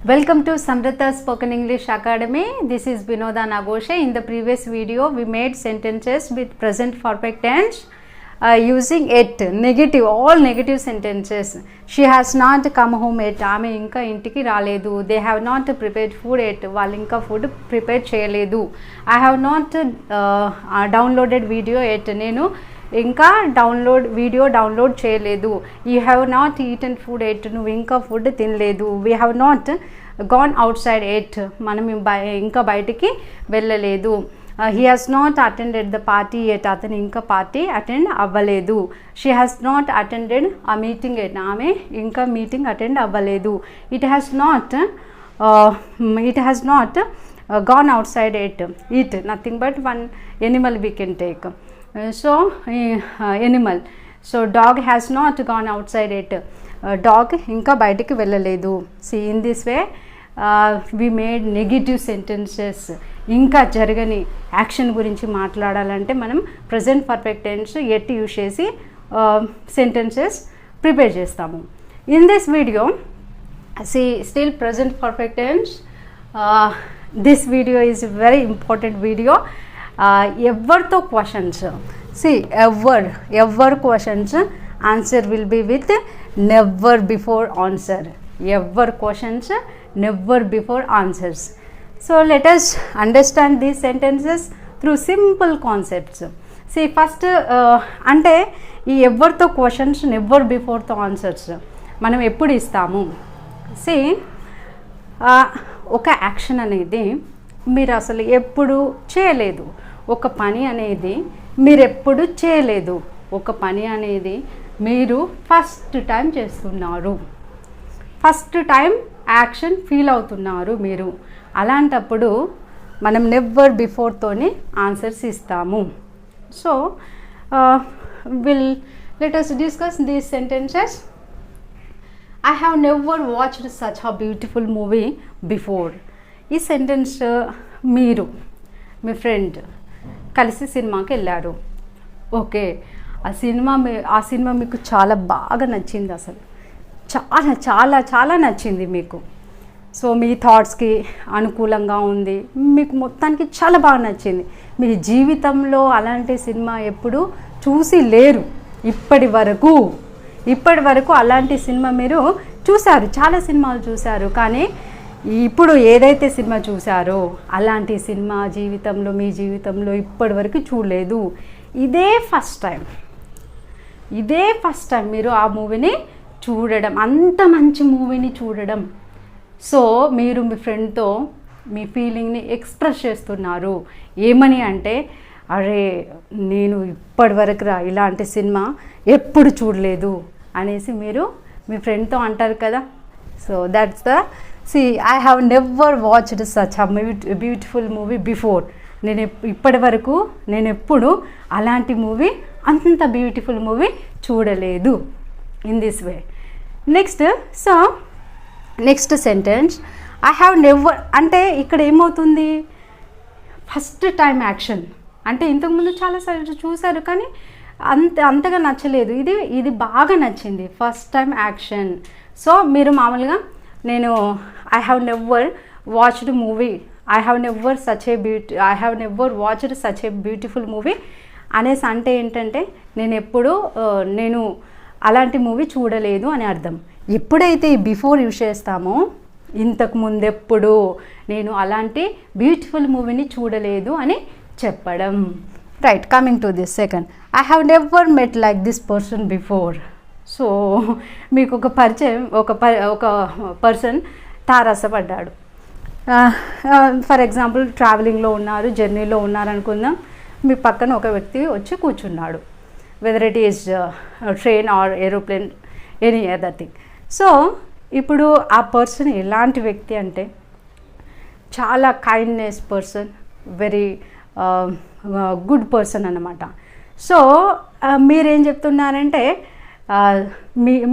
Welcome to Samrita Spoken English Academy. This is byVinodaNagoshe. In the previous video, we made sentences with present perfect tense using it, negative, all negative sentences. She has not come home yet. Aame inka intiki raledu. They have not prepared food yet. Vallu inka food prepare cheyaledu. I have not downloaded video yet. Nenu ఇంకా video download చేయలేదు. You have not eaten food yet, నువ్వు ఇంకా food తినలేదు. We have not gone outside yet, మనం ఇంకా బయటికి వెళ్ళలేదు. He has not attended the party yet, అతను ఇంకా పార్టీ అటెండ్ అవ్వలేదు. She has not attended a meeting yet, ఆమె ఇంకా మీటింగ్ అటెండ్ అవ్వలేదు. It has not gone outside it. Eat, nothing but one animal we can take. Animal. So dog has not gone outside it. Dog ఇంకా బయటికి వెళ్ళలేదు. See, in this way we made negative sentences. ఇంకా జరగని action గురించి మాట్లాడాలంటే మనం present perfect tense yet use చేసి sentences prepare చేస్తాము. In this video see still present perfect tense. This video is a very important video. Everto questions, see ever questions, answer will be with never before answer. Ever questions, never before answers. So let us understand these sentences through simple concepts. See first అంటే ఈ ఎవరితో questions never బిఫోర్తో answers మనం ఎప్పుడు ఇస్తాము. See ఒక action అనేది మీరు అసలు ఎప్పుడు చేయలేదు, ఒక పని అనేది మీరు ఎప్పుడు చేయలేదు, ఒక పని అనేది మీరు ఫస్ట్ టైం చేస్తున్నారు, ఫస్ట్ టైం యాక్షన్ ఫీల్ అవుతున్నారు మీరు. అలాంటప్పుడు మనం నెవర్ బిఫోర్తోనే ఆన్సర్స్ ఇస్తాము. So let us discuss these sentences. I have never watched such a beautiful movie before. ఈ సెంటెన్స్ మీరు మీ ఫ్రెండ్ కలిసి సినిమాకి వెళ్ళారు. ఓకే, ఆ సినిమా మీకు చాలా బాగా నచ్చింది, అసలు చాలా చాలా చాలా నచ్చింది మీకు. సో మీ థాట్స్కి అనుకూలంగా ఉంది, మీకు మొత్తానికి చాలా బాగా నచ్చింది. మీ జీవితంలో అలాంటి సినిమా ఎప్పుడు చూసి లేరు ఇప్పటి వరకు అలాంటి సినిమా మీరు చూశారు, చాలా సినిమాలు చూశారు, కానీ ఇప్పుడు ఏదైతే సినిమా చూశారో అలాంటి సినిమా మీ జీవితంలో ఇప్పటి వరకు చూడలేదు. ఇదే ఫస్ట్ టైం మీరు ఆ మూవీని చూడడం, అంత మంచి మూవీని చూడడం. సో మీరు మీ ఫ్రెండ్తో మీ ఫీలింగ్ని ఎక్స్ప్రెస్ చేస్తున్నారు. ఏమని అంటే, అరే నేను ఇప్పటి వరకు ఇలాంటి సినిమా ఎప్పుడు చూడలేదు అనేసి మీరు మీ ఫ్రెండ్తో అంటారు కదా. So that's the I have never watched such a beautiful movie before. ఇప్పటి వరకు నేను ఎప్పుడు అలాంటి మూవీ, అంత బ్యూటిఫుల్ మూవీ చూడలేదు. In this way. Next sentence I have never అంటే ఇక్కడ ఏమవుతుంది, ఫస్ట్ టైం యాక్షన్ అంటే ఇంతకుముందు చాలాసార్లు చూశారు కానీ అంతగా నచ్చలేదు, ఇది బాగా నచ్చింది, ఫస్ట్ టైం యాక్షన్. సో మీరు మామూలుగా నేను I have never watched movie, I have never watched such a beautiful movie అనేసి అంటే ఏంటంటే నేను అలాంటి మూవీ చూడలేదు అని అర్థం. ఎప్పుడైతే బిఫోర్ యూజ్ చేస్తామో, ఇంతకు ముందెప్పుడు నేను అలాంటి బ్యూటిఫుల్ మూవీని చూడలేదు అని చెప్పడం. Right, coming to this second. I have never met like this person before. So మీకు ఒక పరిచయం, ఒక పర్సన్ తారసపడ్డాడు. ఫర్ ఎగ్జాంపుల్ ట్రావెలింగ్లో ఉన్నారు, జర్నీలో ఉన్నారు అనుకుందాం. మీ పక్కన ఒక వ్యక్తి వచ్చి కూర్చున్నాడు, whether it is train or aeroplane, any other thing. So ఇప్పుడు ఆ పర్సన్ ఎలాంటి వ్యక్తి అంటే చాలా kindness person, very good person అన్నమాట. సో మీరేం చెప్తున్నారంటే,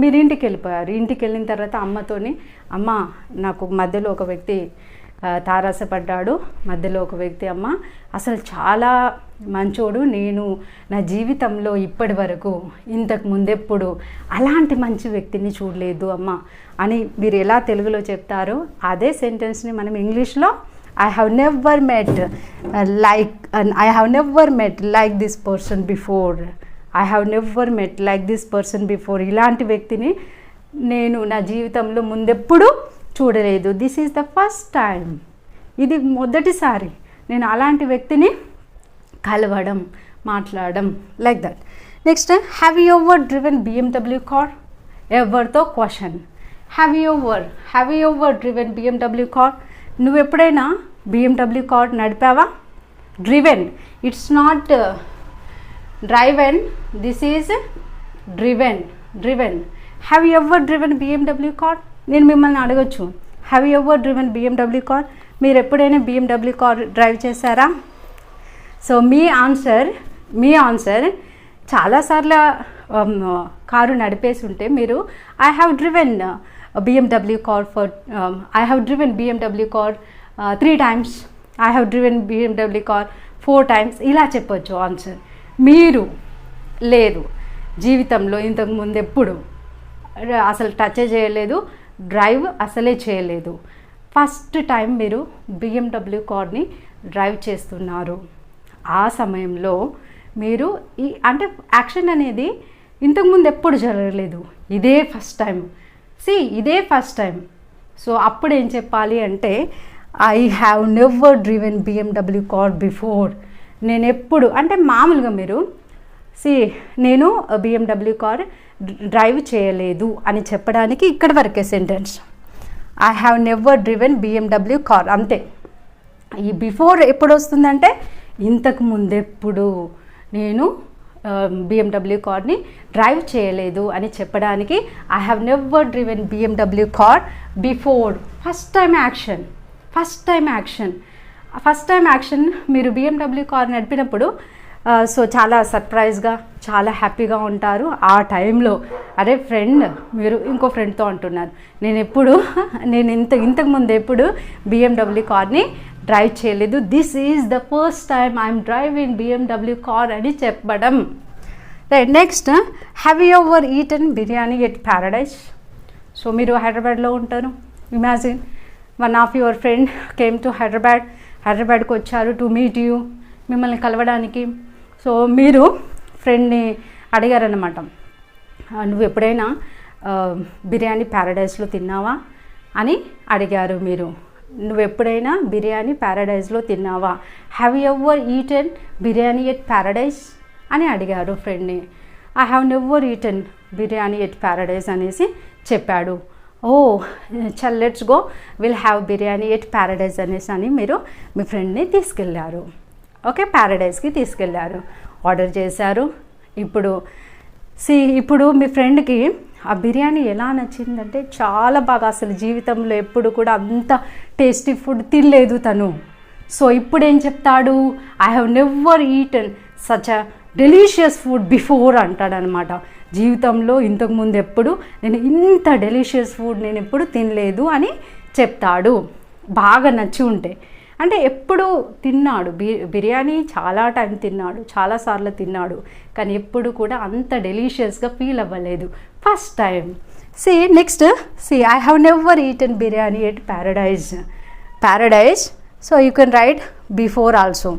మీరు ఇంటికి వెళ్ళిపోయారు. ఇంటికి వెళ్ళిన తర్వాత అమ్మతోని, అమ్మ నాకు మధ్యలో ఒక వ్యక్తి తారసపడ్డాడు. మధ్యలో ఒక వ్యక్తి, అమ్మ అసలు చాలా మంచోడు, నేను నా జీవితంలో ఇప్పటి వరకు ఇంతకు ముందెప్పుడు అలాంటి మంచి వ్యక్తిని చూడలేదు అమ్మ అని మీరు ఎలా తెలుగులో చెప్తారో అదే సెంటెన్స్ని మనం ఇంగ్లీష్లో I have never met like this person before. I have never met like this person before. ఇలాంటి వ్యక్తిని నేను నా జీవితంలో ముందెప్పుడు చూడలేదు. This is the first time. ఇది మొదటిసారి నేను అలాంటి వ్యక్తిని కలవడం, మాట్లాడడం, like that. Next, have you ever driven BMW car? ఎవరితో question. Have you ever driven BMW car? నువ్వు ఎప్పుడైనా BMW కార్ నడిపావా? Driven, it's not driven, this is driven. Have you ever driven BMW car? నేను మిమ్మల్ని అడగచ్చు, have you ever driven BMW car? మీరు ఎప్పుడైనా BMW car drive చేశారా? So మీ ఆన్సర్ చాలాసార్లు కారు నడిపేసి ఉంటే మీరు I have driven BMW car I have driven BMW car 3 times. I have driven BMW car 4 times. ఇలా చెప్పొచ్చు ఆన్సర్. మీరు లేదు, జీవితంలో ఇంతకు ముందు ఎప్పుడు అసలు టచ్ చేయలేదు, డ్రైవ్ అసలే చేయలేదు. ఫస్ట్ టైం మీరు BMW కార్ని డ్రైవ్ చేస్తున్నారు. ఆ సమయంలో మీరు అంటే యాక్షన్ అనేది ఇంతకుముందు ఎప్పుడు జరగలేదు, ఇదే ఫస్ట్ టైం. సో అప్పుడు ఏం చెప్పాలి అంటే I have never driven BMW car before. నేను ఎప్పుడు అంటే మామూలుగా మీరు నేను BMW కార్ డ్రైవ్ చేయలేదు అని చెప్పడానికి ఇక్కడ వరకే sentence. I have never driven BMW car, అంతే. ఈ బిఫోర్ ఎప్పుడు వస్తుందంటే ఇంతకు ముందెప్పుడు నేను BMW కార్ని డ్రైవ్ చేయలేదు అని చెప్పడానికి I have never driven BMW car before. First time action. మీరు BMW కార్ నడిపినప్పుడు సో చాలా సర్ప్రైజ్గా, చాలా హ్యాపీగా ఉంటారు. ఆ టైంలో అరే ఫ్రెండ్, మీరు ఇంకో ఫ్రెండ్తో అంటున్నారు, నేను ఇంతకు ముందు ఎప్పుడు BMW కార్ని డ్రైవ్ చేయలేదు, this is the first time I'm driving BMW car అని చెప్పడం. Right. Next, have you ever eaten biryani at Paradise? So మీరు హైదరాబాద్లో ఉంటారు. Imagine one of your friend came to హైదరాబాద్కి వచ్చారు టు మీట్ యూ, మిమ్మల్ని కలవడానికి. సో మీరు ఫ్రెండ్ని అడిగారన్నమాట, నువ్వు ఎప్పుడైనా బిర్యానీ ప్యారడైజ్లో తిన్నావా అని అడిగారు. నువ్వు ఎప్పుడైనా బిర్యానీ ప్యారడైజ్లో తిన్నావా? Have you ever eaten biryani at Paradise అని అడిగారు ఫ్రెండ్ని. I have never eaten biryani at Paradise అనేసి చెప్పాడు. ఓ చల్ let's go, will have biryani at Paradise అనేసి అని మీరు మీ ఫ్రెండ్ని తీసుకెళ్ళారు. ఓకే, ప్యారడైజ్కి తీసుకెళ్ళారు, ఆర్డర్ చేశారు. ఇప్పుడు మీ ఫ్రెండ్కి ఆ బిర్యానీ ఎలా నచ్చిందంటే చాలా బాగా, అసలు జీవితంలో ఎప్పుడు కూడా అంత టేస్టీ ఫుడ్ తినలేదు తను. సో ఇప్పుడు ఏం చెప్తాడు? I have never eaten such a delicious food before అంటాడనమాట. జీవితంలో ఇంతకుముందు ఎప్పుడు నేను ఇంత డెలీషియస్ ఫుడ్ నేను ఎప్పుడు తినలేదు అని చెప్తాడు. బాగా నచ్చి ఉంటే అంటే ఎప్పుడు తిన్నాడు బిర్యానీ, చాలా టైం తిన్నాడు, చాలాసార్లు తిన్నాడు, కానీ ఎప్పుడు కూడా అంత డెలీషియస్గా ఫీల్ అవ్వలేదు, first time. Next I have never eaten biryani at Paradise. So you can write before also.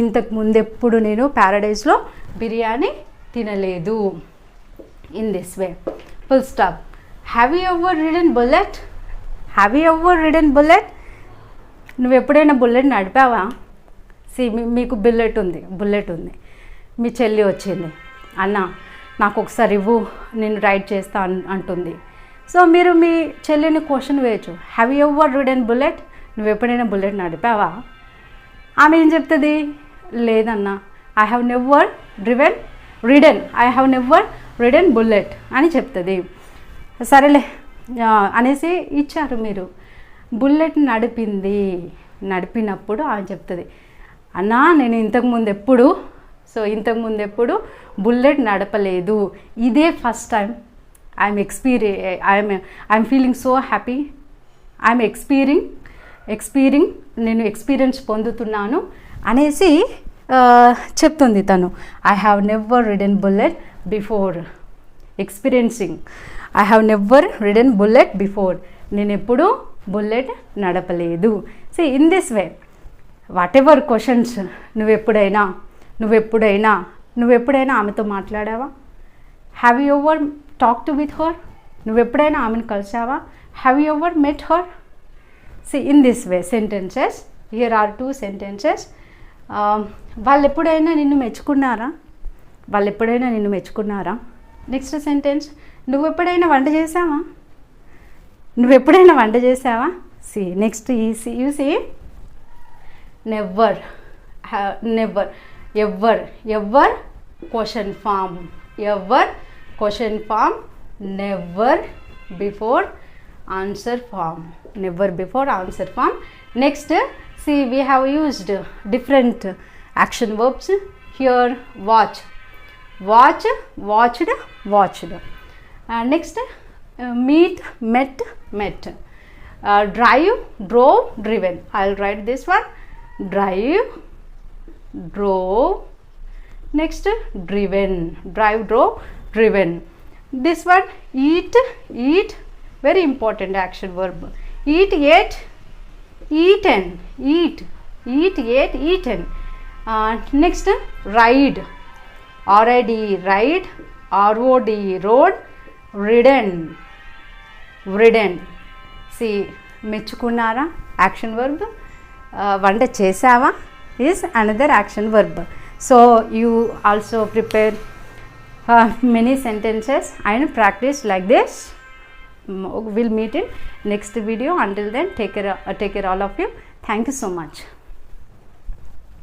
ఇంతకు ముందు ఎప్పుడు నేను ప్యారడైజ్లో బిర్యానీ తినలేదు. In this way, full stop. Have you ever ridden bullet? నువ్వు ఎప్పుడైనా బుల్లెట్ నడిపావా? మీకు బుల్లెట్ ఉంది, మీ చెల్లి వచ్చింది, అన్న నాకు ఒకసారి ఇవ్వు, నేను రైడ్ చేస్తా అంటుంది. సో మీరు మీ చెల్లిని క్వశ్చన్ వేయచ్చు, have you ever ridden bullet? నువ్వు ఎప్పుడైనా బుల్లెట్ నడిపావా? ఆమె ఏం చెప్తుంది? లేదన్నా, I have never ridden bullet అని చెప్తుంది. సరేలే అనేసి ఇచ్చారు. మీరు బుల్లెట్ నడిపినప్పుడు ఆమె చెప్తుంది, అన్నా నేను ఇంతకుముందు ఎప్పుడు బుల్లెట్ నడపలేదు, ఇదే first time. I'm feeling so happy, I'm నేను ఎక్స్పీరియన్స్ పొందుతున్నాను అనేసి చెప్తుంది తను. I have never ridden bullet before. Experiencing. I have never ridden bullet before. నేను ఎప్పుడూ బుల్లెట్ నడపలేదు. So in this way whatever questions నువ్వెప్పుడైనా ఆమెతో మాట్లాడావా? Have you ever talked with her? నువ్వెప్పుడైనా ఆమెను కలిసావా? Have you ever met her? See in this way sentences. Here are 2 sentences. వాళ్ళు ఎప్పుడైనా నిన్ను మెచ్చుకున్నారా? నెక్స్ట్ సెంటెన్స్, నువ్వెప్పుడైనా వంట చేసావా? See next you see never. Ever question form. Never before answer form. Next, see, we have used different action verbs. Here, watch, watched. Next, meet, met. Drive, drove, driven. I'll write this one. Drive, drove. Next, driven. Drive, drove, driven. This one, eat. Very important action verb. Eat, ate, eaten. Eat, ate, eaten. Next, ride. RID, ride. ROD, road. Ridden. See, మెచ్చుకున్నారా action verb. వంట చేసావా is another action verb. So you also prepare many sentences and practice like this. We'll meet in next video. Until then, take care all of you. Thank you so much.